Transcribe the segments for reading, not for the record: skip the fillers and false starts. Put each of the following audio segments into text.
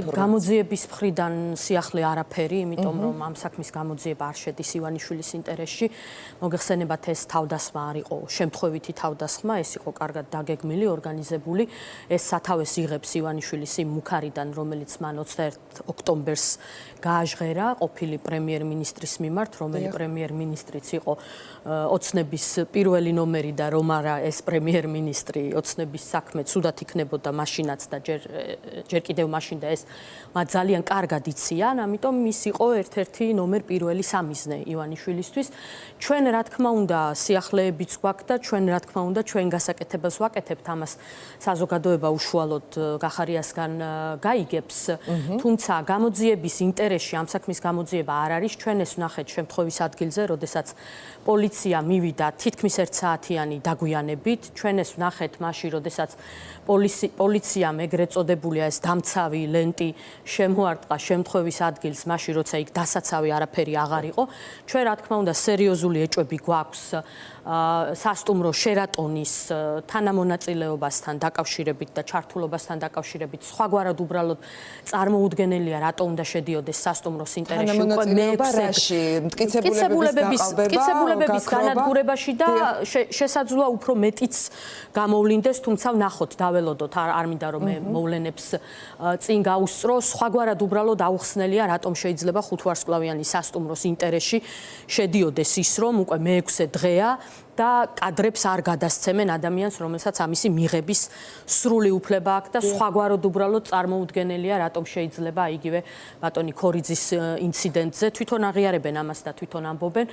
გამოძიების მხრიდან სიახლე არაფერი, იმიტომ რომ ამ საქმის გამოძიება არ შედის ივანიშვილის ინტერესში. მოგეხსენებათ, ეს თავდასხმა არ იყო შემთხვევითი თავდასხმა, ეს იყო კარგად დაგეგმილი, ორგანიზებული. ეს სათავეს იღებს ივანიშვილის იმ მუქარიდან, რომელიც მან 21 ოქტომბერს გააჟღერა ყოფილი პრემიერ-მინისტრის მიმართ, რომელი პრემიერ-მინისტრიც იყო ოცნების პირველი ნომერი და რომ არა ეს პრემიერ-მინისტრი ოცნების საქმე ცუდად იქნებოდა მაშინაც და ჯერ კიდევ მაშინ და ეს მათ ძალიან კარგად იციან, ამიტომ ის იყო ერთ-ერთი ნომერ პირველი სამიზნე ივანიშვილისთვის. ჩვენ რა თქმა უნდა სიახლეებიც გვაქვს და ჩვენ რა თქმა უნდა ჩვენ გასაკეთებას ვაკეთებთ, ამას საზოგადოება უშუალოდ გახარიასგან გაიგებს, თუმცა გამოძიების ინტერესში ამ საქმის გამოძიება არ არის. ჩვენ ეს ვნახეთ შემთხვევის ადგილზე, როდესაც პოლიცია მივიდა თითქმის 1 საათიანი დაგვიანებით. ჩვენ ეს ვნახეთ მაშინ, როდესაც პოლიციამ ეგრეთ წოდებული ეს დამცავი ლენტი შემოარტყა შემთხვევის ადგილს, მაშინ როცა იქ დასაცავი არაფერი აღარ იყო. ჩვენ რა თქმა უნდა სერიოზული ეჭვები გვაქვს სასტუმრო შერატონის თანამონაწილეობასთან დაკავშირებით და ჩართულობასთან დაკავშირებით. სხვაგვარად უბრალოდ წარმოუდგენელია, რატო უნდა შედიოდეს სასტუმროს ინტერესში უკვე მტკიცებულებების განადგურებაში და შესაძლოა უფრო მეტიც გამოვლინდეს, თუმცა ვნახოთ, დაველოდოთ, არ მინდა რომ მე მოვლენებს წინ გაუსწრო, სხვაგვარად უბრალოდ აუხსნელია, რატომ შეიძლება 5 ვარსკვლავიანი სასტუმროს ინტერესში შედიოდეს ის, რომ უკვე მე-6 დღეა და კადრებს არ გადასცემენ ადამიანს, რომელსაც ამისი მიღების სრული უფლება აქვს და სხვაგვარად უბრალოდ წარმოუდგენელია, რატომ შეიძლება იგივე ბატონი ქორიძის ინციდენტზე თვითონ აღიარებენ ამას და თვითონ ამბობენ,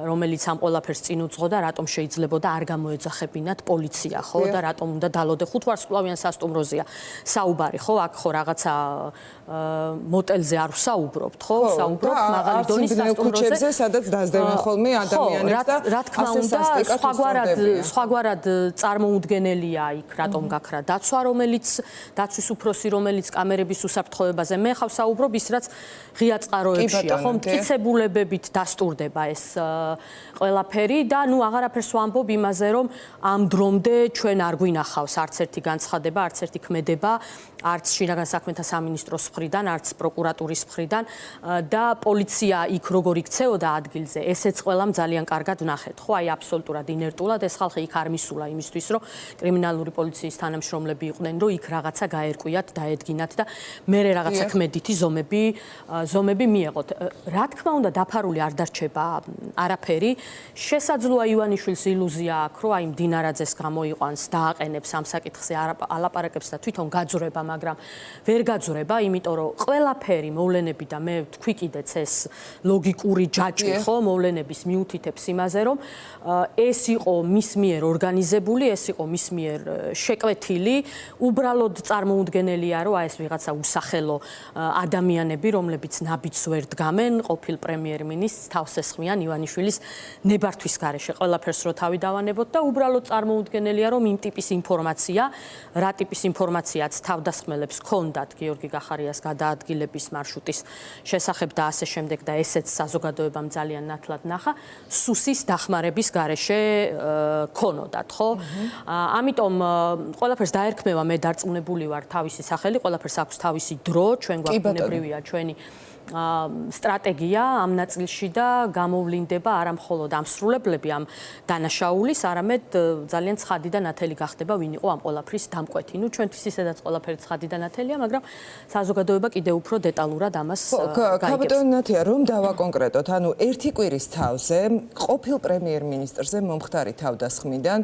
რომელიც ამ ყველაფერს წინ უძღოდა და რატომ შეიძლებოდა არ გამოეძახებინათ პოლიცია, ხო და რატომ უნდა დალოდე 5 ვარსკვლავიან სასტუმროზეა საუბარი, ხო, აქ ხო რაღაცა მოტელზე არ ვსაუბრობთ, ხო, ვსაუბრობთ მაღალი დონის სასტუმროზე, სადაც დაძდევენ ხოლმე ადამიანებს და რა თქმა უნდა სხვაგვარად წარმოუდგენელია იქ, რატომ გაქრა დაცვა, დაცვის უფროსი, რომელიც კამერების უსაფრთხოებაზე მე ხავ საუბრობ ის, რაც ღია წყაროებშია, ხო, მტკიცებულებებით დასტურდება ეს ყველაფერი და ნუ აღარაფერს ვამბობ იმაზე, რომ ამ დრომდე ჩვენ არ გვინახავს არც ერთი განცხადება, არც ერთი ქმედება, არც შინაგან საქმეთა სამინისტროს მხრიდან, არც პროკურატურის მხრიდან და პოლიცია იქ როგორ იქცეოდა ადგილზე, ესეც ყველამ ძალიან კარგად ვნახეთ, ხო, აი აბსოლუტურად ინერტულად ეს ხალხი იქ არ მისულა იმისთვის, რომ კრიმინალური პოლიციის თანამშრომლები იყვნენ, რომ იქ რაღაცა გაერკვიათ, დაედგინათ და მერე რაღაცა ქმედითი ზომები მიეღოთ. რა თქმა უნდა დაფარული არ დარჩება არაფერი. შესაძლოა ივანიშვილს ილუზია აქვს, რომ აი მდინარაძეს გამოიყვანს, დააყენებს ამ საკითხზე ალაპარაკებს და თვითონ გაძვრება, მაგრამ ვერ გაძვრება, იმიტომ რომ ყველაფერი მოვლენები და მე თქვი კიდეც ეს ლოგიკური ჯაჭვი, ხო, მოვლენების მიუთითებს იმაზე, რომ ეს იყო მის მიერ ორგანიზებული, ეს იყო მის მიერ შეკვეთილი, უბრალოდ წარმოუდგენელია, რომ აი ეს ვიღაცა უსახელო ადამიანები, რომლებიც ნაბიჯს ვერ დგამენ, ყოფილ პრემიერ-მინისტრს თავს ესხმიან ივანიშვილის ნებართვის გარეშე ყველაფერს რო თავი დავანებოთ და უბრალოდ წარმოუდგენელია, რომ იმ ტიპის ინფორმაცია, რა ტიპის ინფორმაციაც თავდასხმელებს ჰქონდათ გიორგი გახარიას გადაადგილების მარშრუტის შესახებ და ასე შემდეგ და ესეც საზოგადოებამ ძალიან ნათლად ნახა, სუსის დახმარების გარეშე ქონოდათ, ხო? ამიტომ ყველაფერს დაერქმევა, მე დარწმუნებული ვარ თავისი სახელი, ყველაფერს აქვს თავისი დრო, ჩვენ გვაქვს ჩვენი სტრატეგია ამ ნაწილში და გამოვლინდება არა მხოლოდ ამსრულებლები ამ დანაშაულის, არამედ ძალიან ცხადი და ნათელი გახდება ვინ იყო ამ ყველაფრის დამკვეთი. ნუ ჩვენთვის ისედაც ყველაფერი ცხადი და ნათელია, მაგრამ საზოგადოება კიდევ უფრო დეტალურად ამას გაიგებს. კაპიტანი ნათია, რომ დავაკონკრეტოთ, ანუ ერთი კვირის თავზე ყოფილ პრემიერ-მინისტრზე მომხდარი თავდასხმიდან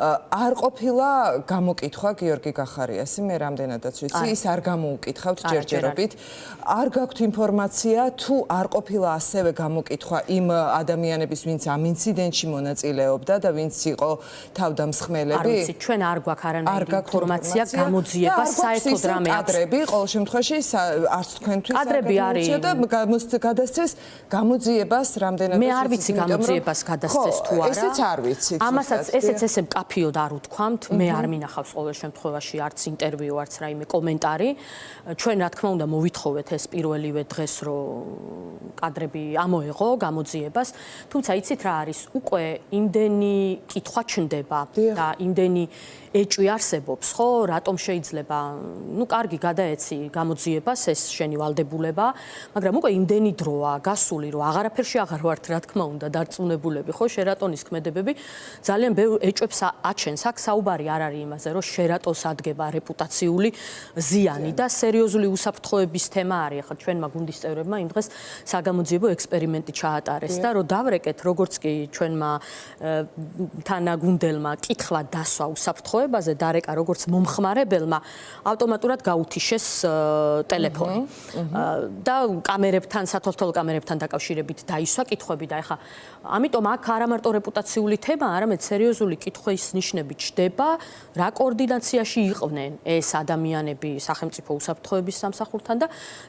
არ ყოფილა გამოკითხვა გიორგი გახარიასი, მე რამდენადაც ვიცი, ის არ გამოუკითხავთ ჯერჯერობით. არ გაქვთ ინფორმაცია თუ არ ყოფილა ასევე გამოკითხვა იმ ადამიანების, ვინც ამ ინციდენტში მონაწილეობდა და ვინც იყო თავდამსხმელები? არ ვიცი, ჩვენ არ გვაქვს არანაირი ინფორმაცია, გამოძიება საერთოდ რამე აქვს. კადრები ყოველ შემთხვევაში არც თქვენთვის კადრები არის და გადასცეს გამოძიებას რამდენადაც მე არ ვიცი გამოძიებას გადასცეს თუ არა. ესეც არ ვიცით. ამასაც ესეც ესე მკაფიოდ არ უთქვამთ, მე არ მინახავს ყოველ შემთხვევაში არც ინტერვიუ, არც რაიმე კომენტარი. ჩვენ რა თქმა უნდა მოვითხოვეთ ეს პირველივე დღეს, რომ კადრები ამოეღო გამოძიებას, თუმცა იცით რა არის, უკვე იმდენი კითხვა ჩნდება და იმდენი ეჭვი არსებობს, ხო, რატომ შეიძლება ნუ კარგი გადაეცი გამოძიებას ეს შენი ვალდებულება, მაგრამ უკვე იმდენი დროა გასული, რომ აღარაფერში აღარ ვართ, რა თქმა უნდა, დარწმუნებულები, ხო, შერატონის ქმედებები ძალიან ბევრ ეჭვებს აჩენს. აქ საუბარი არ არის იმაზე, რომ შერატონს ადგება რეპუტაციული ზიანი და სერიოზული უსაფრთხოების თემა არის. ახლა ჩვენმა გუნდის წევრებმა იმ დღეს საგამოძიებო ექსპერიმენტი ჩაატარეს და რომ დავრეკეთ, როგორც კი ჩვენმა თანაგუნდელმა კითხვა დასვა უსაფრთხოებაზე, დარეკა როგორც მომხმარებელმა, ავტომატურად გაუთიშეს ტელეფონი. და კამერებთან, სათვალთვალო კამერებთან დაკავშირებით დაისვა კითხვები და ეხლა ამიტომ აქ არა მარტო რეპუტაციული თემა, არამედ სერიოზული კითხვის ნიშნები ჩდება, რა კოორდინაციაში იყვნენ ეს ადამიანები სახელმწიფო უსაფრთხოების სამსახურთან და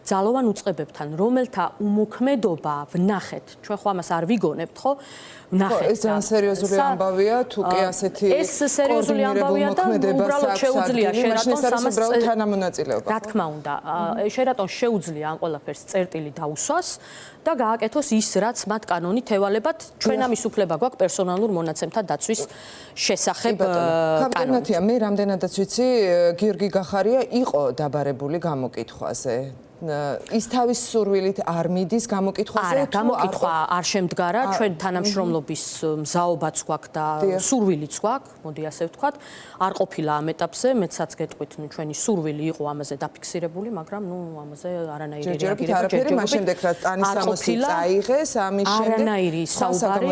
ძალოვან უწყებებთან, რომელთა უმოქმედობა ვნახეთ. ჩვენ ხო ამას არ ვიგონებთ, ხო? ვნახეთ. ეს ძალიან სერიოზული ამბავია, თუ კი ასეთი ეს სერიოზული ამბავია და უბრალოდ შეუძლია შერატონს ამას თანამონაწილეობა. რა თქმა უნდა, შერატონს შეუძლია ამ ყველაფერს წერტილი დაუსვას და გააკეთოს ის, რაც მათ კანონით ევალებათ. ჩვენ ამის უფლება გვაქვს პერსონალურ მონაცემთა დაცვის შესახებ კანონით. მე რამდენადაც ვიცი, გიორგი გახარია იყო დაბარებული გამოკითხვაზე. ის თავის სურვილით არ მიდის გამოკითხვაზე? არა, გამოკითხვა არ შემდგარა, ჩვენ თანამშრომლობის მზაობაც გვაქვს და სურვილიც გვაქვს, მოდი ასე ვთქვათ. არ ყოფილა ამ ეტაპზე, მეცაც გეტყვით, ჩვენი სურვილი იყო ამაზე დაფიქსირებული, მაგრამ ამაზე არანაირი რეაგირება ჯერჯერობით მაშინ შემდეგ რა ტანისამოსი წაიღეს, ამის შემდეგ არანაირი საუბარი,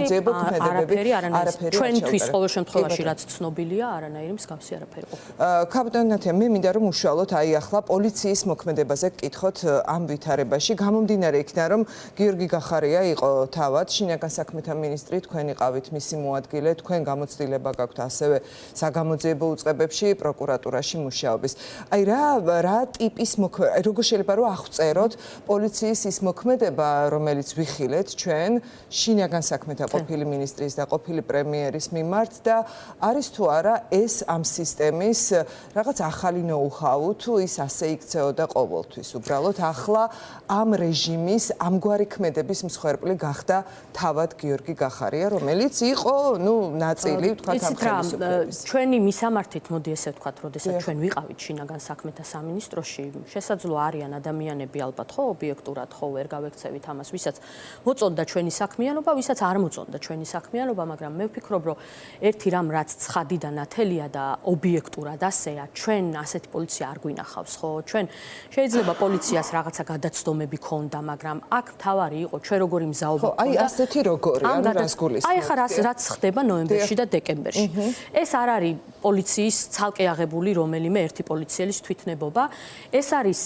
არაფერი. ჩვენთვის ყოველ შემთხვევაში რაც ცნობილია, არანაირი მსგავსი არაფერი ყოფილა. კაპიტანი ნათია, მე მინდა რომ უშუალოდ ახლა პოლიციის მოქმედებაზე გკითხოთ ამ ვითარებაში, გამომდინარე იქიდან, რომ გიორგი გახარია იყო თავად შინაგან საქმეთა მინისტრი, თქვენ იყავით მისი მოადგილე, თქვენ გამოცდილება გაქვთ ასევე საგამოძიებო უწყებებში, პროკურატურაში მუშაობის. აი რა ტიპის მოქმედება, როგორ შეიძლება რომ აღწეროთ პოლიციის ის მოქმედება, რომელიც ვიხილეთ ჩვენ შინაგან საქმეთა ყოფილი მინისტრის და ყოფილი პრემიერის მიმართ და არის თუ არა ეს ამ სისტემის რაღაც ახალი ნოუ-ჰაუ, თუ ის ასე იქცეოდა ყოველთვის უბრალოდ ახლა ამ რეჟიმის ამგვარი ქმედების მსხვერპლი გახდა თავად გიორგი გახარია, რომელიც იყო, ნაწილი, ვთქვათ, ამ ხელისუფლების. ჩვენი მისამართით, მოდი ესე ვთქვათ, როდესაც ჩვენ ვიყავით შინაგან საქმეთა სამინისტროში, შესაძლოა არიან ადამიანები ალბათ, ხო, ობიექტურად, ხო, ვერ გავექცევით ამას, ვისაც მოწონდა ჩვენი საქმიანობა, ვისაც არ მოწონდა ჩვენი საქმიანობა, მაგრამ მე ვფიქრობ, რომ ერთი რამ რაც ცხადი და ნათელია და ობიექტურად ასეა, ჩვენ ასეთი პოლიცია არ გვინახავს, ხო? ჩვენ შეიძლება პოლიციას რაღაცა გადაცდომები ქონდა, მაგრამ აქ თავარი იყო ჩვენ როგორი მზაობა ქონდა. აი ასეთი როგორი, რას გულისხმობთ? აი ხა რაც ხდება ნოემბერში და დეკემბერში. ეს არ არის პოლიციის ცალკე აღებული რომელიმე ერთი პოლიციელის თვითნებობა. ეს არის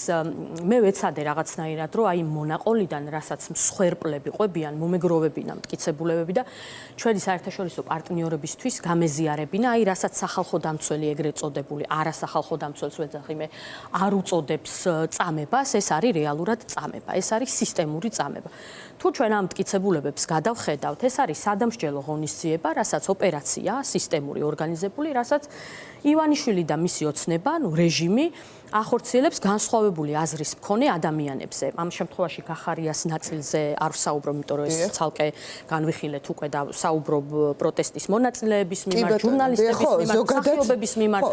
მე ვეცადე რაღაცნაირად, რომ აი მონაყოლიდან, რასაც მსხვერპლები ყვებიან, მომეგროვებინა მტკიცებულებები და ჩვენი საერთაშორისო პარტნიორებისთვის გამეზიარებინა, აი რასაც სახალხო დამცველი ეგრეთ წოდებული, არასახალხო დამცველს ვეძახი მე, არ უწოდებს წამებას, ეს არის რეალურად წამება, ეს არის სისტემური წამება. თუ ჩვენ ამ მტკიცებულებებს გადავხედავთ, ეს არის სადამსჯელო ღონისძიება, რასაც ოპერაცია, სისტემური ორგანიზებული, რასაც ივანიშვილი და მისი ოცნება, რეჟიმი ახორციელებს განსხვავებული აზრის მქონე ადამიანებზე. ამ შემთხვევაში გახარიას ნაწილზე არ ვსაუბრობ, იმიტომ რომ ეს ცალკე განვიხილეთ უკვე და საუბრობ პროტესტის მონაწილეების მიმართ, ჟურნალისტების მიმართ, მსახიობების მიმართ,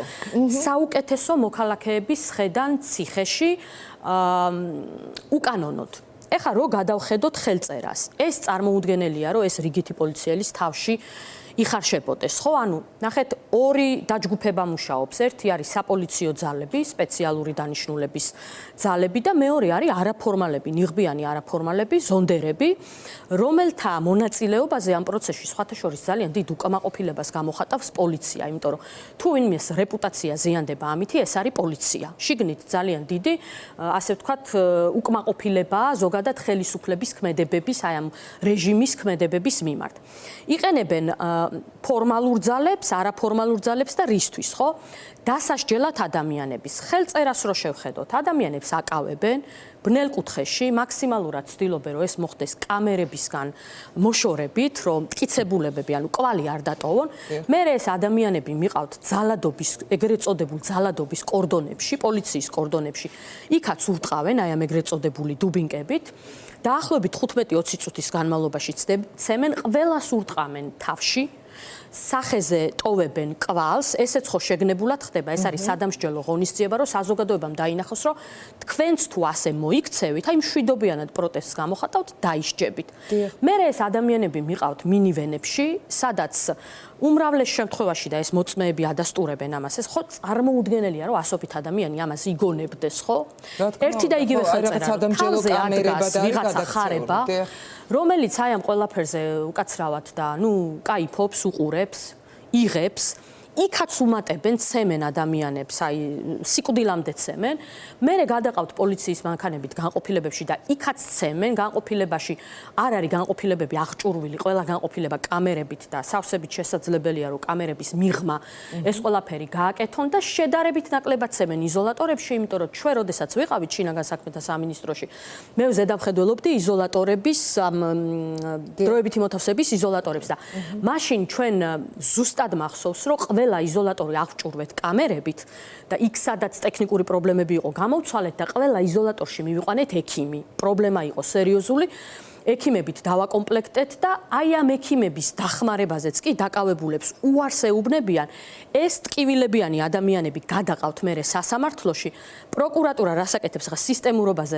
საუკეთესო მოქალაქეების ხედან ციხეში უკანონოდ. ეხლა რო გადავხედოთ ხელწერას, ეს წარმოუდგენელია, რომ ეს რიგითი პოლიციელის თავში იხარშებოდეს, ხო? ანუ, ნახეთ, ორი დაჯგუფება მუშაობს. ერთი არის საპოლიციო ძალები, სპეციალური დანიშნულების ძალები და მეორე არის არაფორმალები, ნიღბიანი არაფორმალები, ზონდერები, რომელთა მონაწილეობაზე ამ პროცესში სხვათა შორის ძალიან დიდ უკმაყოფილებას გამოხატავს პოლიცია, იმიტომ რომ თუ ვინმეს რეპუტაცია ზიანდება ამითი, ეს არის პოლიცია. შიგნით ძალიან დიდი, ასე ვთქვათ, უკმაყოფილებაა ზოგადად ხელისუფლების ქმედებების, აი ამ რეჟიმის ქმედებების მიმართ. იყენებენ ფორმალურ ძალებს, არაფორმალურ ძალებს და რისთვის, ხო? დასასჯელად ადამიანების ხელწერას რო შევხედოთ, ადამიანებს აკავებენ ბნელ კუთხეში, მაქსიმალურად ცდილობენ, რომ ეს მოხდეს კამერებისგან მოშორებით, რომ მტკიცებულებები, ანუ კვალი არ დატოვონ. მერე ეს ადამიანები მიყავთ ძალადობის, ეგრეთ წოდებულ ძალადობის კორდონებში, პოლიციის კორდონებში. იქაც ურტყავენ აი ამ ეგრეთ წოდებული დუბინკებით. დაახლოებით 15-20 წუთის განმავლობაში ცემენ, ყველას ურტყამენ თავში. სახეზე ტოვებენ კვალს, ესეც ხო შეგნებულად ხდება, ეს არის სადამსჯელო ღონისძიება, რომ საზოგადოებამ დაინახოს, რომ თქვენც თუ ასე მოიქცევით, აი მშვიდობიანად პროტესტს გამოხატავთ, დაისჯებით. მე ეს ადამიანები მიყავთ მინივენებში, სადაც უმრავლეს შემთხვევაში და ეს მოწმეები ადასტურებენ ამას, ეს ხო წარმოუდგენელია, რომ ასობით ადამიანი ამას იგონებდეს, ხო? ერთი და იგივე ხელწერა, თავზე ადგას ვიღაცა ხარება, რომელიც აი ამ ყველაფერზე უკაცრავად და ნუ кайფობს, უყურებს, იღებს, იქაც უმატებენ, ცემენ ადამიანებს, აი სიკვდილამდე ცემენ. მერე გადაყავთ პოლიციის მანქანებით განყოფილებებში და იქაც ცემენ, განყოფილებაში არ არის განყოფილებები აღჭურვილი, ყველა განყოფილება კამერებით და სავსებით შესაძლებელია, რომ კამერების მიღმა ეს ყველაფერი გააკეთონ და შედარებით ნაკლებად ცემენ იზოლატორებში, იმიტომ რომ ჩვენ როდესაც ვიყავით შინაგან საქმეთა სამინისტროში, მე ზედამხედველობდი იზოლატორების დროებითი მოთავსების იზოლატორებს და მაშინ ჩვენ ზუსტად მახსოვს, რომ ყველა იზოლატორი აღჭურვეთ კამერებით და იქ სადაც ტექნიკური პრობლემები იყო გამოვცვალეთ და ყველა იზოლატორში მივიყვანეთ ექიმი. პრობლემა იყო სერიოზული. ექიმებით დავაკომპლექტეთ და აი ამ ექიმების დახმარებაზეც კი დაკავებულებს უარს ეუბნებიან. ეს ტკივილებიანი ადამიანები გადაყავთ მერე სასამართლოში. პროკურატურა რას აკეთებს ხა სისტემურობაზე,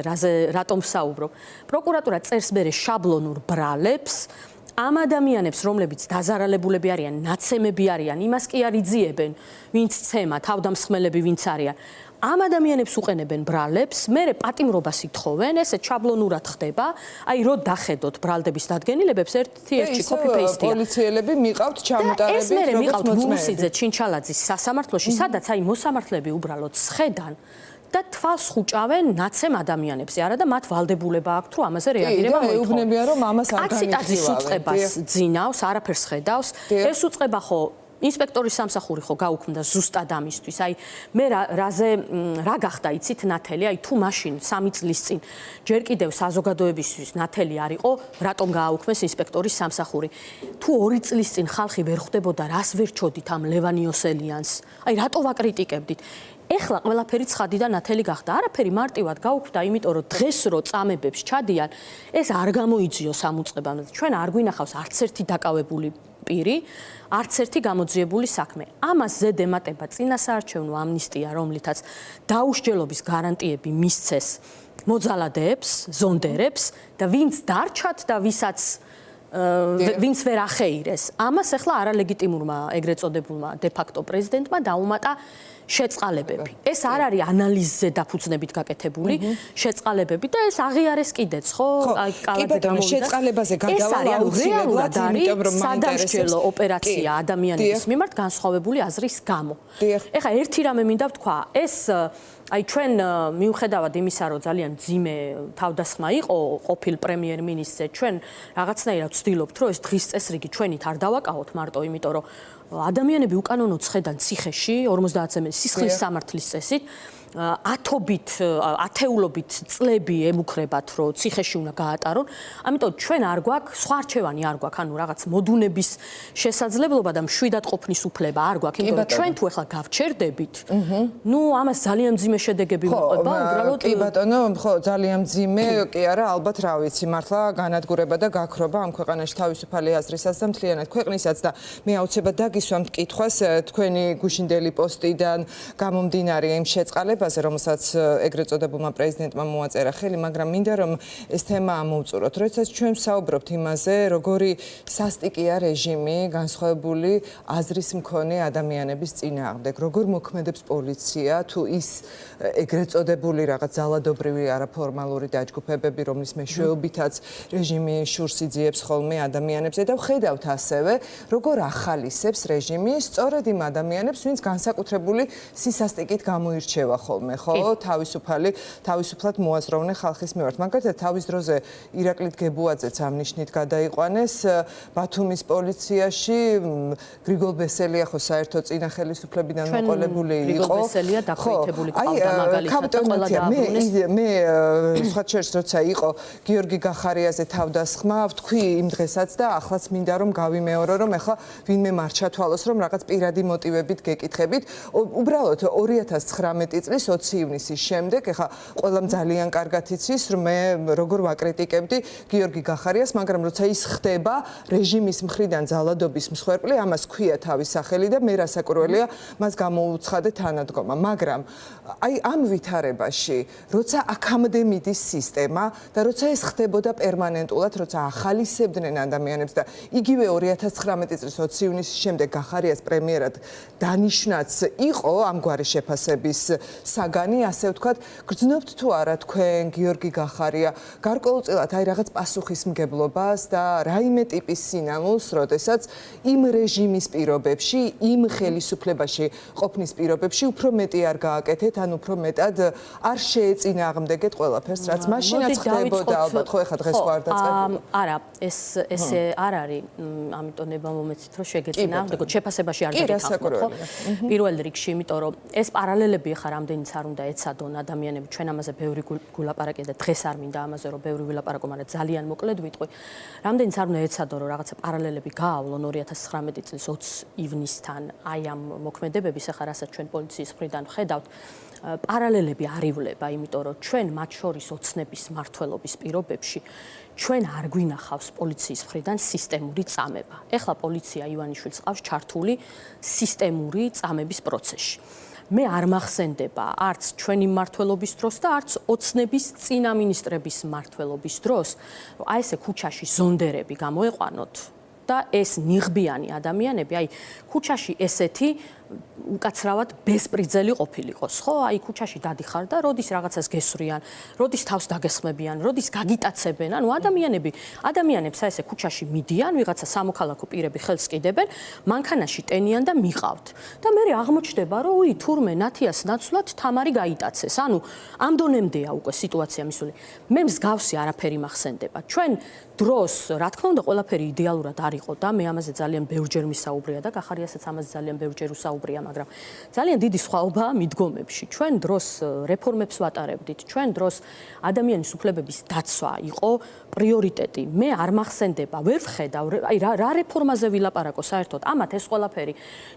რატომ საუბრობ? პროკურატურა წერს მერე შაბლონურ ბრალებს ამ ადამიანებს, რომლებიც დაზარალებულები არიან, ნაცემები არიან, იმას კი არ იძიებენ, ვინც ცემა, თავდამსხმელები ვინც არიან. ამ ადამიანებს უყენებენ ბრალებს, მერე პატიმრობას ითხოვენ, ესე შაბლონურად ხდება. აი, რო დახედოთ ბრალდების დადგენილებებს, ერთ-ერთი copy-paste-ია. პოლიციელები მიყავთ ჩამოტარებით, ეს მერე მიყავთ მუსიძე ჩინჩალაძის სასამართლოში, სადაც აი მოსამართლეები უბრალოდ სხედან და თვალს ხუჭავენ ნაცემ ადამიანებს, არა და მათ ვალდებულება აქვთ, რომ ამაზე რეაგირება მოითხოვონ. ეუბნებიან, რომ ამას არ განიხილავენ. კაციტაძის უწყებას ძინავს, არაფერს ხედავს. ეს უწყება ხო ინსპექტორის სამსახური ხო გაუქმდა ზუსტად ამისთვის. აი მე რა გახდა იცით ნათელი, აი თუ მაშინ 3 წლის წინ ჯერ კიდევ საზოგადოებისთვის ნათელი არ იყო, რატომ გააუქმეს ინსპექტორის სამსახური. თუ 2 წლის წინ ხალხი ვერ ხვდებოდა, რას ვერ ჩოდით ამ ლევანიოსელიანს. აი რატო ვაკრიტიკებდით? ეხლა ყველაფერი ცხადი და ნათელი გახდა. არაფერი მარტივად გაუქმდა, იმიტომ რომ დღეს რო წამებებს ჩადიან, ეს არ გამოიძიოს ამ უწყებამ. ჩვენ არ გვინახავს არც ერთი დაკავებული პირი, არც ერთი გამოძიებული საქმე. ამას ზედ ემატება წინასაარჩევნო ამნისტია, რომლითაც დაუსჯელობის გარანტიები მისცეს მოძალადეებს, ზონდერებს და ვინც დარჩათ და ვინც ვერ ახეირეს. ამას ახლა არალეგიტიმურმა ეგრეთ წოდებულმა დე-ფაქტო პრეზიდენტმა დაუმატა შეწყალებები. ეს არ არის ანალიზზე დაფუძნებით გაკეთებული შეწყალებები და ეს აღიარეს კიდეც, ხო? აი კალაძე გამოვიდა. შეწყალებაზე გადავალ აუცილებლად, იმიტომ რომ სადამსჯელო ოპერაცია ადამიანების მიმართ განსხვავებული აზრის გამო. ეხლა ერთი რამე მინდა ვთქვა, ეს აი ჩვენ მიუხედავად იმისა, რომ ძალიან ძიმე თავდასხმა იყო ყოფილ პრემიერ-მინისტრზე, ჩვენ რაღაცნაირად ვცდილობთ, რომ ეს დღის წესრიგი ჩვენით არ დავაკავოთ მარტო, იმიტომ რომ ადამიანები უკანონოდ ცხედან ციხეში 50 სისხლის სამართლის წესით ათეულობით წლები ემუქრებათ, რომ ციხეში უნდა გაატარონ. ამიტომ ჩვენ არ გვაქვს, სხვა არჩევანი არ გვაქვს, ანუ რაღაც მოდუნების შესაძლებლობა და მშვიდად ყოფნის უფლება არ გვაქვს, იმიტომ რომ ჩვენ თუ ახლა გავჩერდებით, ნუ ამას ძალიან მძიმე შედეგები მოყვება, უბრალოდ კი ბატონო, ხო, ძალიან მძიმე, კი არა, ალბათ რა ვიცი, მართლა განადგურება და გაქრობა ამ ქვეყანაში თავისუფალი აზრისაც და მთლიანად ქვეყნისაც და მე აუცილებლად დაგისვამთ კითხვას თქვენი გუშინდელი პოსტიდან გამომდინარე იმ შეწყალებაზე, რომელსაც ეგრეთ წოდებულმა პრეზიდენტმა მოაწერა ხელი, მაგრამ მინდა რომ ეს თემა ამოვწუროთ. როდესაც ჩვენ ვსაუბრობთ იმაზე, როგორი სასტიკია რეჟიმი განსხვავებული აზრის მქონე ადამიანების წინააღმდეგ, როგორ მოქმედებს პოლიცია, თუ ის ეგრეთ წოდებული რაღაც ძალადობრივი არაფორმალური დაჯგუფებები, რომლის მეშვეობითაც რეჟიმი შურს იძიებს ხოლმე ადამიანებზე და ვხედავთ ასევე, როგორ ახალისებს რეჟიმი სწორედ იმ ადამიანებს, ვინც განსაკუთრებული სისასტიკით გამოირჩევა ხოლმე, ხო, თავისუფლად მოაზროვნე ხალხის მიმართ. მაგალითად, თავის დროზე ირაკლი გებუაძეც ამ ნიშნით გადაიყვანეს ბათუმის პოლიციაში, გრიგოლ ბესელია ხო საერთო წინა ხელისუფლებიდან მოყოლებული იყო. გრიგოლ ბესელია დაქვეითებული ყავდა მაგალითად ყველა დააბრუნეს. მე სხვა შერს როცა იყო გიორგი გახარიაზე თავდასხმა, ვთქვი იმ დღესაც და ახლაც მინდა რომ გავიმეორო, რომ ახლა ვინმე მარჩა თვალოს, რომ რაღაც პირადი მოტივებით გეკითხებით. უბრალოდ 2019 წლის წლის 20 ივნისის შემდეგ, ეხლა ყველამ ძალიან კარგად იცის, რომ მე როგორ ვაკრიტიკებდი გიორგი გახარიას, მაგრამ როცა ის ხდება რეჟიმის მხრიდან ძალადობის მსხვერპლი, ამას ქვია თავის სახელი და მე რასაკვირველია, მას გამოუცხადე თანადგომა, მაგრამ აი ამ ვითარებაში, როცა აქამდე მიდის სისტემა და როცა ეს ხდებოდა პერმანენტულად, როცა ახალისებდნენ ადამიანებს და იგივე 2019 წლის 20 ივნისის შემდეგ გახარიას პრემიერად დანიშნაც იყო ამგვარი შეფასების საგანი, ასე ვთქვათ, გრძნობთ თუ არა თქვენ გიორგი გახარია გარკვეულწილად აი რაღაც პასუხისმგებლობას და რაიმე ტიპის სინანულს, როდესაც იმ რეჟიმის პირობებში, იმ ხელისუფლებაში ყოფნის პირობებში უფრო მეტი არ გააკეთეთ, ან უფრო მეტად არ შეეწინააღმდეგეთ ყველაფერს, რაც მაშინაც ხდებოდა ალბათ, ხო ეხლა დღეს ვარ დაწყებული. არა, ესე არ არის, ამიტომ ნება მომეცით რომ შეგეწინააღმდეგოთ, შეფასებაში არ დაგეთანხმოთ, ხო? პირველ რიგში, იმიტომ რომ ეს პარალელები ახლა რამდენიც არ უნდა ეცადონ ადამიანები, ჩვენ ამაზე ბევრი გულაპარაკეთ და დღეს არ მინდა ამაზე რომ ბევრი ვილაპარაკო, მაგრამ ძალიან მოკლედ ვიტყვი. რამდენიც არ უნდა ეცადონ რომ რაღაცა პარალელები გაავლონ 2019 წლის 20 ივნისთან, აი ამ მოქმედებების ახლა რასაც ჩვენ პოლიციის მხრიდან ვხედავთ, პარალელები არ ივლება, იმიტომ რომ ჩვენ მათ შორის ოცნების მმართველობის პირობებში ჩვენ არ გვინახავს პოლიციის მხრიდან სისტემური წამება. ეხლა პოლიცია ივანიშვილს ყავს ჩართული სისტემური წამების პროცესში. მე არ მახსენდება არც ჩვენი მმართველობის დროს და არც ოცნების წინა მინისტრების მმართველობის დროს, რომ აი ესე ქუჩაში ზონდერები გამოეყვანოთ და ეს ნიღბიანი ადამიანები, აი ქუჩაში ესეთი უკაცრავად ბესპრიძელი ყოფილიყოს, ხო? აი ქუჩაში დადიხარ და როდის რაღაცას გესვრიან, როდის თავს დაგესხმებიან, როდის გაგიტაცებენ, ანუ ადამიანებს აი ესე ქუჩაში მიდიან, ვიღაცა სამოქალაქო პირები ხელს ყიდებენ, მანქანაში ტენიან და მიყავთ. და მე აღმოჩნდება, რომ უი, თურმე ნათიას ნაცვლად თამარი გაიტაცეს. ანუ ამ დონემდეა უკვე სიტუაცია მისული. მე მსგავსი არაფერი მახსენდება. ჩვენ დროს, რა თქმა უნდა, ყველაფერი იდეალურად არ იყო და მე ამაზე ძალიან ბევრჯერ მისაუბრია და გახარიასაც ამაზე ძალიან ბევრჯერ უსაუბრია, მაგრამ ძალიან დიდი სხვაობაა მიდგომებში. ჩვენ დროს რეფორმებს ვატარებდით, ჩვენ დროს ადამიანის უფლებების დაცვა იყო პრიორიტეტი. მე არ მახსენდება, ვერ ვხედავ, აი რა რეფორმაზე ვილაპარაკო საერთოდ, ამათ ეს ყველაფერი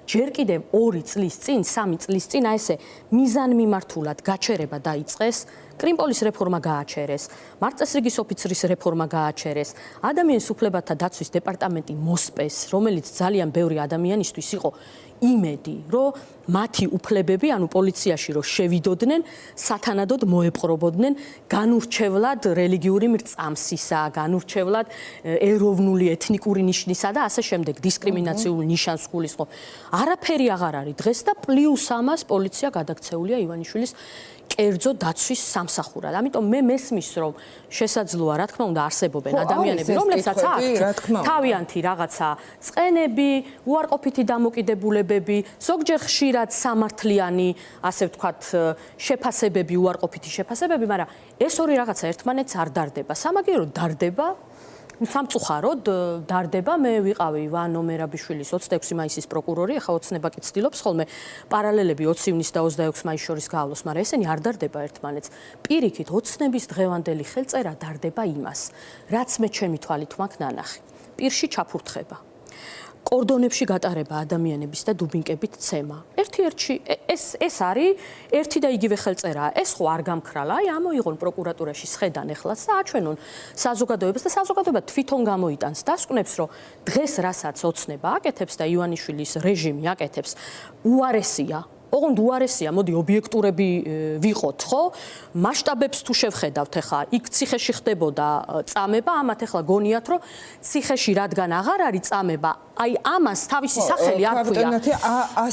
ჯერ კიდევ 2 წლის წინ, 3 წლის წინ აი ესე მიზანმიმართულად გაჩერება დაიწყეს. კრიმპოლის რეფორმა გააჩერეს, მართლწესრიგის ოფიცრის რეფორმა გააჩერეს, ადამიანის უფლებათა დაცვის დეპარტამენტი მოსპეს, რომელიც ძალიან ბევრი ადამიანისთვის იყო იმედი, რომ მათი უფლებები, ანუ პოლიციაში რომ შევიდოდნენ, სათანადოდ მოეპყრობოდნენ განურჩევლად რელიგიური მრწამსისა, განურჩევლად ეროვნული ეთნიკური ნიშნისა და ასე შემდეგ დისკრიმინაციულ ნიშანს გულისხმობ. არაფერი აღარ არის დღეს და პლუს ამას პოლიცია გადაქცეულია ივანიშვილის კერძო დაცვის სამსახურად. ამიტომ მე მესმის, რომ შესაძლოა, რა თქმა უნდა, არსებობენ ადამიანები, რომლებსაც აქვთ თავიანთი რაღაცა წყენები, უარყოფითი დამოკიდებულებები, ზოგჯერ ხშირად სამართლიანი, ასე ვთქვათ, შეფასებები, უარყოფითი შეფასებები, მაგრამ ეს ორი რაღაცა ერთმანეთს არ დარდება. სამაგიეროდ დარდება სამწუხაროდ დარდება. მე ვიყავი ვანო მერაბიშვილის 26 მაისის პროკურორი, ახლა ოცნება კი ცდილობს ხოლმე პარალელები 20 ივნისს და 26 მაისს შორის გაავლოს, მაგრამ ესენი არ დარდება ერთმანეთს. პირიქით, ოცნების დღევანდელი ხელწერა დარდება იმას, რაც მე ჩემი თვალით მაქვს ნანახი. პირში ჩაფურთხება. კორდონებში გატარება ადამიანების და დუბინკებით ცემა. ერთ-ერთი ეს არის ერთი და იგივე ხელწერაა. ეს ხო არ გამქრალა, აი ამოიღონ პროკურატურაში სხედან ეხლაც და აჩვენონ საზოგადოებას და საზოგადოება თვითონ გამოიტანს დასკვნებს, რომ დღეს რასაც ოცნება აკეთებს და ივანიშვილის რეჟიმი აკეთებს, უარესია. ოღონდ უარესია, მოდი ობიექტურები ვიყოთ, ხო? მასშტაბებს თუ შევხედავთ ახლა, იქ ციხეში ხდებოდა წამება, ამათ ახლა გონიათ, რომ ციხეში რადგან აღარ არის წამება, აი ამას თავისი სახელი არ ქვია.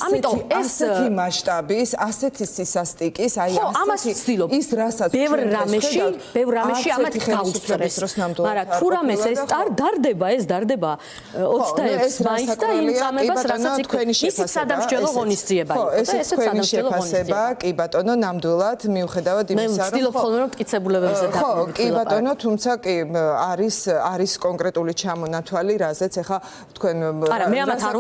ამიტომ ასეთი მასშტაბის, ასეთი სისასტიკის, აი ასეთი ის რასაც ბევრ რამეში ამათ გაუწრეს. მაგრამ თუ რამეს ეს დარდება 26 მაისს და იმ წამებას, რასაც იქ ისიც სადამსჯელო ღონისძიება იყო. ეს თქვენი შეფასება, კი ბატონო, ნამდვილად მიუხედავად იმისა, რომ მე ვცდილობ ხოლმე რომ მტკიცებულებებზე ხო, კი ბატონო, თუმცა კი არის კონკრეტული ჩამონათვალი, რაზეც ახლა თქვენ არა, მე ამათ არ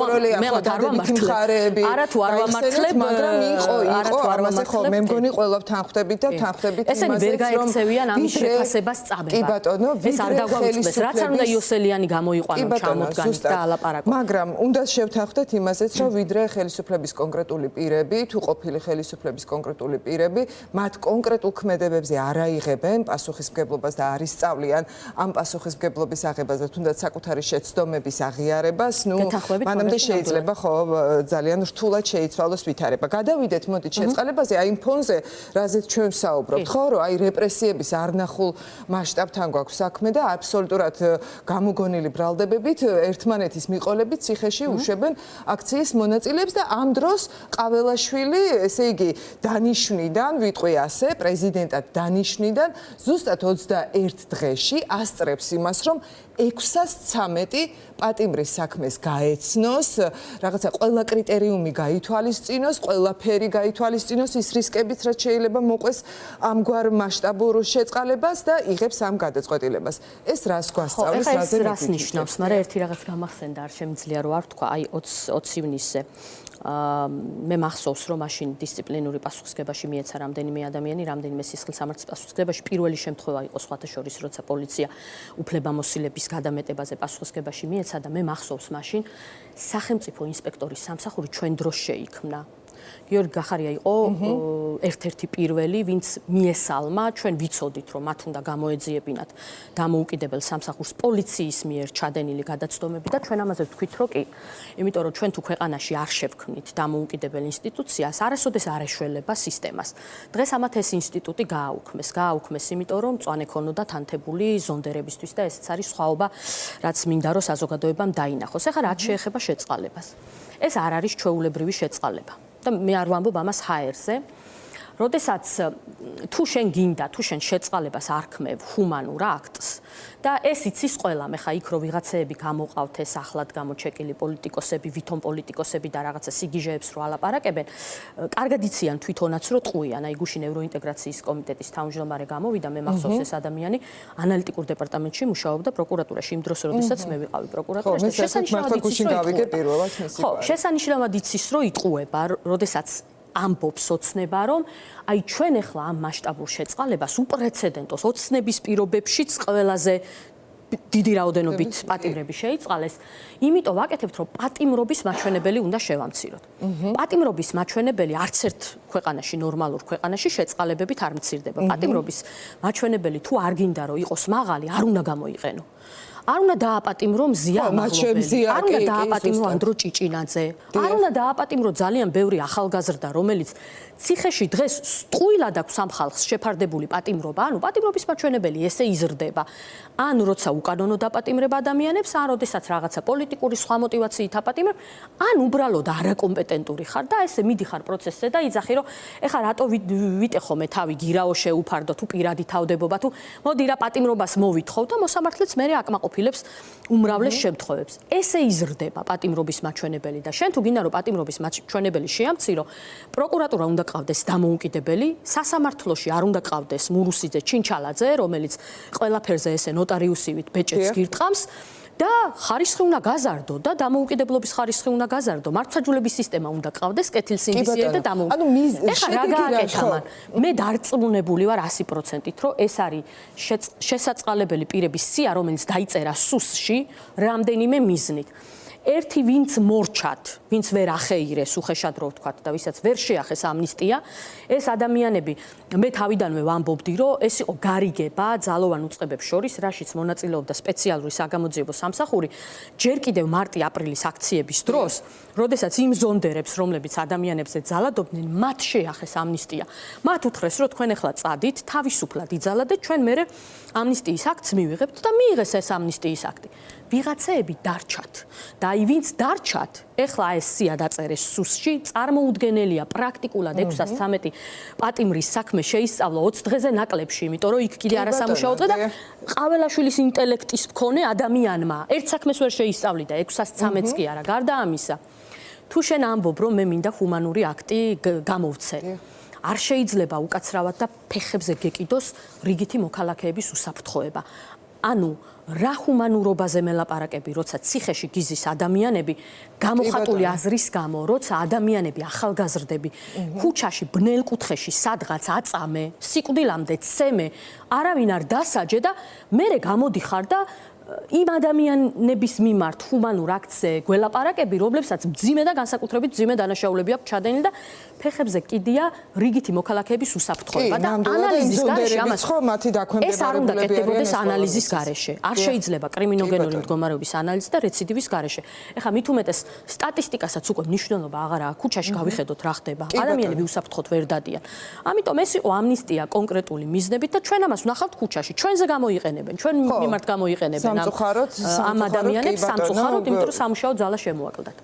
ვამართლებ. არა თუ არ ვამართლებ, მაგრამ იყო ამაზე ხო, მე მგონი ყველა თანხმდებით და თანხმდებით იმაზეც, რომ ესენი ვერ გაექცევიან ამის შეფასებას წამება. კი ბატონო, ეს არ დაგვაუწყდეს, რაც არ უნდა იოსელიანი გამოიყვანონ ჩამოდგანით და ალაპარაკო. მაგრამ უნდა შევთანხმდეთ იმაზეც, რომ ვიდრე ხელისუფლების კონკრეტული პირები პირები, თუ ყოფილი ხელისუფლების კონკრეტული პირები, მათ კონკრეტულ ქმედებებზე არ აიღებენ პასუხისმგებლობას და არ ისწავლიან ამ პასუხისმგებლობის აღებას და თუნდაც საკუთარი შეცდომების აღიარებას, მანამდე შეიძლება ხო ძალიან რთულად შეიცვალოს ვითარება. გადავიდეთ მოდით შეწყალებაზე, აი იმ ფონზე, რაზეც ჩვენ ვსაუბრობთ, ხო, რომ აი რეპრესიების არნახულ მასშტაბთან გვაქვს საქმე და აბსოლუტურად გამოგონილი ბრალდებებით ერთმანეთის მიყოლებით ციხეში უშვებენ აქციის მონაწილეებს და ამ დროს ყაველაშვილი, ესე იგი, დანიშვნიდან, ვიტყვი ასე, პრეზიდენტად დანიშვნიდან ზუსტად 21 დღეში ასწრებს იმას, რომ 613 პატიმრის საქმეს გაეცნოს, რაღაცა ყველა კრიტერიუმი გაითვალისწინოს, ყველაფერი გაითვალისწინოს, ის რისკებიც რაც შეიძლება მოყვეს ამგვარ მასშტაბურ შეწყალებას და იღებს ამ გადაწყვეტილებას. ეს რას გვასწავლის, რაზე რას ნიშნავს, მაგრამ ერთი რაღაც გამახსენდა, არ შემიძლია რომ არ ვთქვა, აი 20 ივნისზე მე მახსოვს რომ მაშინ დისციპლინური პასუხისმგებაში მიეცა რამდენიმე ადამიანი, რამდენიმე სისხლის სამართლის პასუხისმგებაში. პირველი შემთხვევა იყო სხვათა შორის, როცა პოლიცია უფლებამოსილების გადამეტებაზე პასუხისმგებაში მიეცა და მე მახსოვს მაშინ სახელმწიფო ინსპექტორის სამსახური ჩვენ დროს შეიქმნა. გიორგი გახარია იყო ერთ-ერთი პირველი, ვინც მიესალმა, ჩვენ ვიცოდით, რომ მათ უნდა გამოეძიებინათ დამოუკიდებელ სამსახურს პოლიციის მიერ ჩადენილი გადაცდომები და ჩვენ ამაზე ვთქვით, რომ კი, იმიტომ რომ ჩვენ თუ ქვეყანაში არ შევქმნით დამოუკიდებელ ინსტიტუციას, არასოდეს არ ეშველება სისტემას. დღეს ამათ ეს ინსტიტუტი გააუქმეს, იმიტომ რომ მწვანე ქონოდათ ანთებული ზონდერებისთვის და ესეც არის სხვაობა, რაც მინდა რომ საზოგადოებამ დაინახოს. ეხლა რაც შეეხება შეწყალებას. ეს არ არის ჩვეულებრივი შეწყალება. და მე არ ვამბობ ამას ჰაერზე. როდესაც თუ შენ გინდა, თუ შენ შეწყალებას არ ქმევ ჰუმანურ აქტს და ეს იცის ყველამ, ხა იქ რო ვიღაცეები გამოყავთ ეს ახლად გამოჩეკილი პოლიტიკოსები, ვითომ პოლიტიკოსები და რაღაცა სიგიჟეებს რო ალაპარაკებენ, კარგად იციან თვითონაც რო ტყუიან. აი გუშინ ევროინტეგრაციის კომიტეტის თავმჯდომარე გამოვიდა, მე მახსოვს ეს ადამიანი ანალიტიკურ დეპარტამენტში მუშაობდა პროკურატურაში იმ დროს, როდესაც მე ვიყავი პროკურატურაში. შესანიშნავად იცის რო იტყუება, როდესაც ამბობს ოცნება, რომ აი ჩვენ ახლა ამ მასშტაბურ შეწყალებას უპრეცედენტოს ოცნების პირობებშიც ყველაზე დიდი რაოდენობით პატიმრები შეიწყალეს, იმიტომ ვაკეთებთ, რომ პატიმრობის მაჩვენებელი უნდა შევამციროთ. პატიმრობის მაჩვენებელი არც ერთ ქვეყანაში, ნორმალურ ქვეყანაში შეწყალებებით არ მცირდება. პატიმრობის მაჩვენებელი თუ არ გინდა რომ იყოს მაღალი, არ უნდა გამოიყენო. არ უნდა დააპატიმრო მზია ამაღლობელი, არ უნდა დააპატიმრო ანდრო ჭიჭინაძე, არ უნდა დააპატიმრო ძალიან ბევრი ახალგაზრდა, რომელიც ციხეში დღეს სტყუილად აქვს ამ ხალხს შეფარდებული პატიმრობა, ანუ პატიმრობის მაჩვენებელი ესე იზრდება. ან როცა უკანონო დაპატიმრება ადამიანებს, ან როდესაც რაღაცა პოლიტიკური სხვა მოტივაციით აპატიმრებ, ან უბრალოდ არაკომპეტენტური ხარ და ესე მიდიხარ პროცესზე და იძახი, რომ ეხლა რატო ვიტეხო მე თავი გირაო შეუფარდო თუ პირადი თავდებობა თუ მოდი რა პატიმრობას მოვითხოვ და მოსამართლეც მე აკმაყოფილებს უმრავლეს შემთხვევებს. ესე იზრდება პატიმრობის მაჩვენებელი და შენ თუ გინდა რომ პატიმრობის მაჩვენებელი შეამცირო, პროკურატურა უნდა ყავდეს დამოუკიდებელი, სასამართლოში არ უნდა ყავდეს მურუსიძე, ჩინჩალაძე, რომელიც ყველაფერზე ესე ნოტარიუსივით ბეჭედს გირტყამს და ხარისხი უნდა გაზარდო და დამოუკიდებლობის ხარისხი უნდა გაზარდო. მართლმსაჯულების სისტემა უნდა ყავდეს კეთილსინდისიერი და დამოუკიდებელი. ეხლა რა გააკეთა მან? მე დარწმუნებული ვარ 100%-ით, რომ ეს არის შესაწყალებელი პირების სია, რომელიც დაიწერა სუსში რამდენიმე მიზნით. ერთი ვინც მორჩათ, ვინც ვერ ახეირეს უხეშად რო ვთქვათ და ვისაც ვერ შეახეს ამნისტია, ეს ადამიანები მე თავიდანვე ვამბობდი, რომ ეს იყო გარიგება ძალოვან უწყებებს შორის, რაშიც მონაწილეობდა სპეციალური საგამოძიებო სამსახური, ჯერ კიდევ მარტი-აპრილის აქციების დროს, როდესაც იმ ზონდერებს, რომლებიც ადამიანებზე ძალადობდნენ, მათ შეახეს ამნისტია. მათ უთხრეს, რომ თქვენ ახლა წადით, თავისუფლად იძალადეთ, ჩვენ მერე ამნისტიის აქტს მივიღებთ და მიიღეს ეს ამნისტიის აქტი. ვიღაცეები დარჩათ და აი ვინც დარჩათ, ეხლა ეს სია დაწერეს სუსში, წარმოუდგენელია პრაქტიკულად 613 პატიმრის საქმე შეისწავლა 20 დღეზე ნაკლებში, იმიტომ რომ იქ კიდე არასამუშაო დღე და ყაველაშვილის ინტელექტის მქონე ადამიანმა ერთ საქმეს ვერ შეისწავლიდა 613-ს კი არა, გარდა ამისა. თუ შენ ამბობ, რომ მე მინდა ჰუმანური აქტი გამოვცე, არ შეიძლება უკაცრავად და ფეხებზე გეკიდოს რიგითი მოქალაქეების უსაფრთხოება. ანუ რა ჰუმანურობაზე მელაპარაკები, როცა ციხეში გიზის ადამიანები გამოხატული აზრის გამო, როცა ადამიანები ახალგაზრდები ქუჩაში ბნელ კუთხეში სადღაც აწამე, სიკვდილამდე ცემე, არავინ არ დასაჯე და მერე გამოდიხარ და იმ ადამიანების მიმართ ჰუმანურ აქტზე გველაპარაკები, რომლებსაც მძიმე და განსაკუთრებით მძიმე დანაშაულები აქვს ჩადენილი და ფეხებზე კიდია რიგითი მოქალაქეების უსაფრთხოება და ანალიზის გარეშე ამას ეს არ უნდა კეთდებოდეს ანალიზის გარეშე. არ შეიძლება კრიმინოგენური მდგომარეობის ანალიზი და რეციდივის გარეშე. ეხლა მით უმეტეს სტატისტიკასაც უკვე მნიშვნელობა აღარ აქვს. ქუჩაში გავიხედოთ რა ხდება. ადამიანები უსაფრთხოდ ვერ დადიან. ამიტომ ეს იყო ამნისტია კონკრეტული მიზნებით და ჩვენ ამას ვნახავთ ქუჩაში. ჩვენზე გამოიყენებენ, ჩვენ მიმართ გამოიყენებენ ამ ადამიანებს სამწუხაროდ, იმიტომ რომ სამუშაო ძალა შემოაკლდათ.